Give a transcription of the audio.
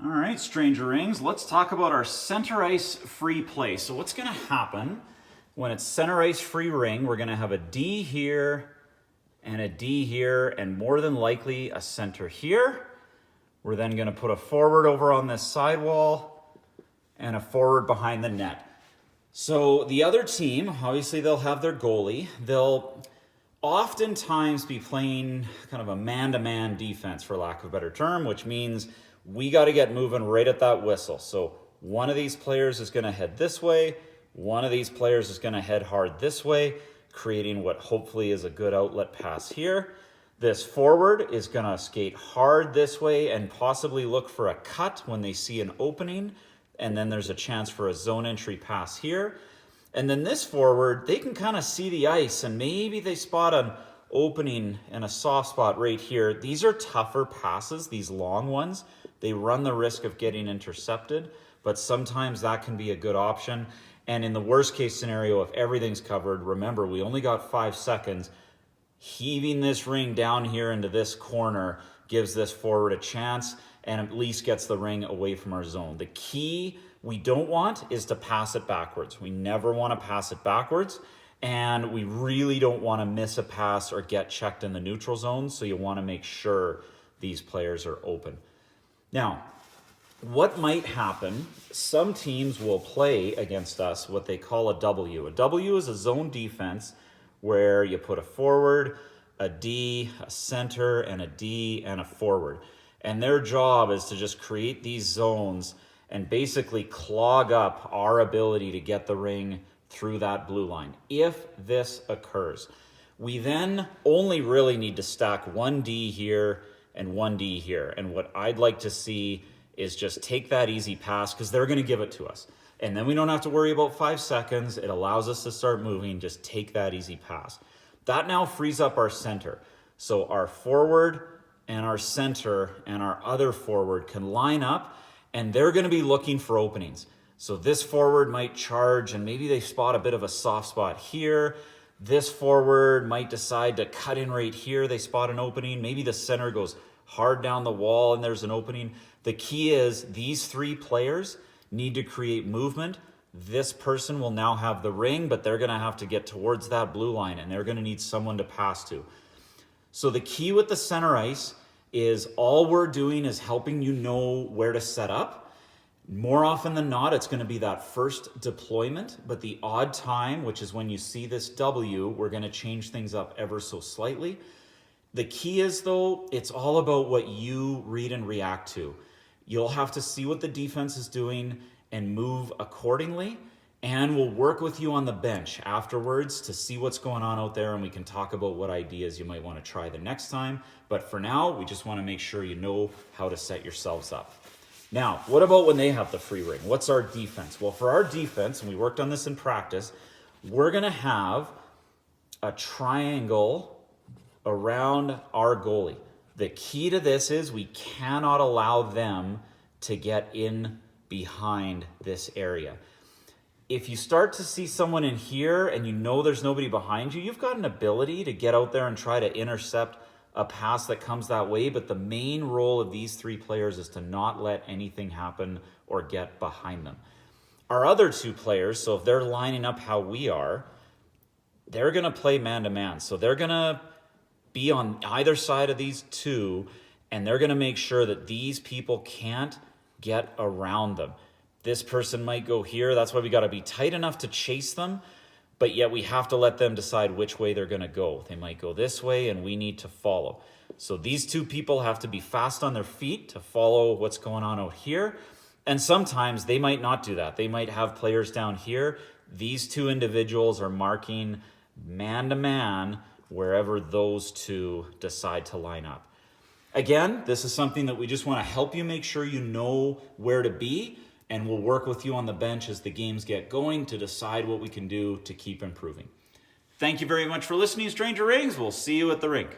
All right, Stranger Rings, let's talk about our center ice free play. So what's going to happen when it's center ice free ring, we're going to have a D here and a D here, and more than likely a center here. We're then going to put a forward over on this sidewall and a forward behind the net. So the other team, obviously they'll have their goalie. They'll oftentimes be playing kind of a man-to-man defense, for lack of a better term, which means we got to get moving right at that whistle. So one of these players is going to head this way. One of these players is going to head hard this way, creating what hopefully is a good outlet pass here. This forward is going to skate hard this way and possibly look for a cut when they see an opening. And then there's a chance for a zone entry pass here. And then this forward, they can kind of see the ice and maybe they spot an opening and a soft spot right here. These are tougher passes, these long ones. They run the risk of getting intercepted, but sometimes that can be a good option. And in the worst case scenario, if everything's covered, remember, we only got 5 seconds. Heaving this ring down here into this corner gives this forward a chance and at least gets the ring away from our zone. The key we don't want is to pass it backwards. We never want to pass it backwards, and we really don't want to miss a pass or get checked in the neutral zone, so you want to make sure these players are open. Now, what might happen, some teams will play against us what they call a W. A W is a zone defense where you put a forward, a D, a center, and a D, and a forward. And their job is to just create these zones and basically clog up our ability to get the ring through that blue line. If this occurs, we then only really need to stack one D here and one D here. And what I'd like to see is just take that easy pass because they're going to give it to us. And then we don't have to worry about 5 seconds. It allows us to start moving. Just take that easy pass. That now frees up our center. So our forward and our center and our other forward can line up, and they're going to be looking for openings. So this forward might charge and maybe they spot a bit of a soft spot here. This forward might decide to cut in right here. They spot an opening. Maybe the center goes hard down the wall and there's an opening. The key is these 3 players need to create movement. This person will now have the ring, but they're going to have to get towards that blue line and they're going to need someone to pass to. So the key with the center ice is all we're doing is helping you know where to set up. More often than not, it's going to be that first deployment, but the odd time, which is when you see this W, we're going to change things up ever so slightly. The key is, though, it's all about what you read and react to. You'll have to see what the defense is doing and move accordingly, and we'll work with you on the bench afterwards to see what's going on out there, and we can talk about what ideas you might want to try the next time. But for now, we just want to make sure you know how to set yourselves up. Now, what about when they have the free ring? What's our defense? Well, for our defense, and we worked on this in practice, we're going to have a triangle around our goalie. The key to this is we cannot allow them to get in behind this area. If you start to see someone in here and you know there's nobody behind you, you've got an ability to get out there and try to intercept a pass that comes that way, but the main role of these 3 players is to not let anything happen or get behind them. Our other 2 players, so if they're lining up how we are, they're going to play man-to-man. So they're going to be on either side of these 2, and they're going to make sure that these people can't get around them. This person might go here. That's why we got to be tight enough to chase them, but yet we have to let them decide which way they're going to go. They might go this way, and we need to follow. So these 2 people have to be fast on their feet to follow what's going on out here. And sometimes they might not do that. They might have players down here. These 2 individuals are marking man-to-man wherever those 2 decide to line up. Again, this is something that we just want to help you make sure you know where to be, and we'll work with you on the bench as the games get going to decide what we can do to keep improving. Thank you very much for listening, Stranger Rings. We'll see you at the rink.